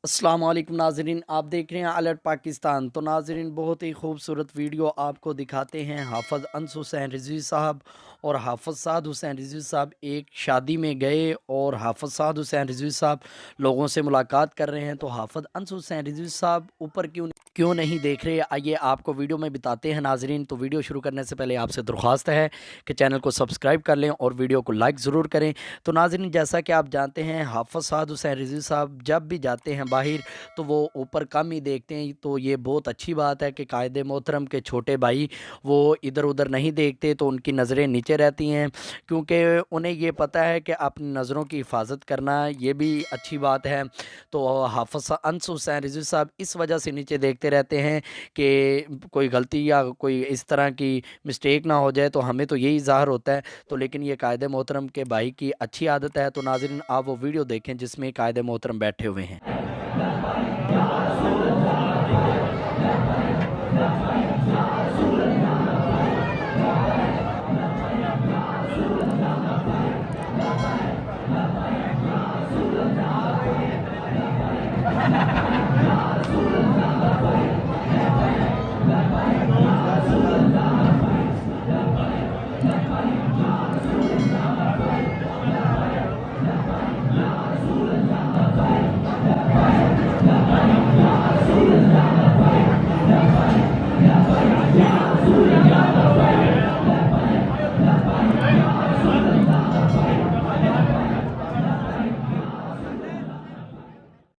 अस्सलाम वालेकुम नाज़रीन, आप देख रहे हैं अलर्ट पाकिस्तान। तो नाज़रीन, बहुत ही खूबसूरत वीडियो आपको दिखाते हैं। हाफ़िज़ अंस हुसैन रिज़वी साहब और हाफ़िज़ साद हुसैन रिज़वी साहब एक शादी में गए और हाफ़िज़ साद हुसैन रिज़वी साहब लोगों से मुलाकात कर रहे हैं। तो हाफ़िज़ अंस हुसैन रिज़वी साहब ऊपर क्यों क्यों नहीं देख रहे, आइए आपको वीडियो में बताते हैं नाज़रीन। तो वीडियो शुरू करने से पहले आपसे दरख्वास्त है कि चैनल को सब्सक्राइब कर लें और वीडियो को लाइक ज़रूर करें। तो नाज़रीन, जैसा कि आप जानते हैं, हाफ़िज़ साद हुसैन रिज़वी साहब जब भी जाते हैं बाहर तो वो ऊपर कम ही देखते हैं। तो ये बहुत अच्छी बात है कि कायदे मोहतरम के छोटे भाई वो इधर उधर नहीं देखते, तो उनकी नज़रें नीचे रहती हैं, क्योंकि उन्हें ये पता है कि अपनी नज़रों की हिफाजत करना ये भी अच्छी बात है। तो हाफ़िज़ अंस हुसैन रिज़वी साहब इस वजह से नीचे देखते रहते हैं कि कोई गलती या कोई इस तरह की मिस्टेक ना हो जाए, तो हमें तो यही ज़ाहिर होता है। तो लेकिन ये कायदे मोहतरम के भाई की अच्छी आदत है। तो नाज़रीन, आप वो वीडियो देखें जिसमें कायदे मोहतरम बैठे हुए हैं।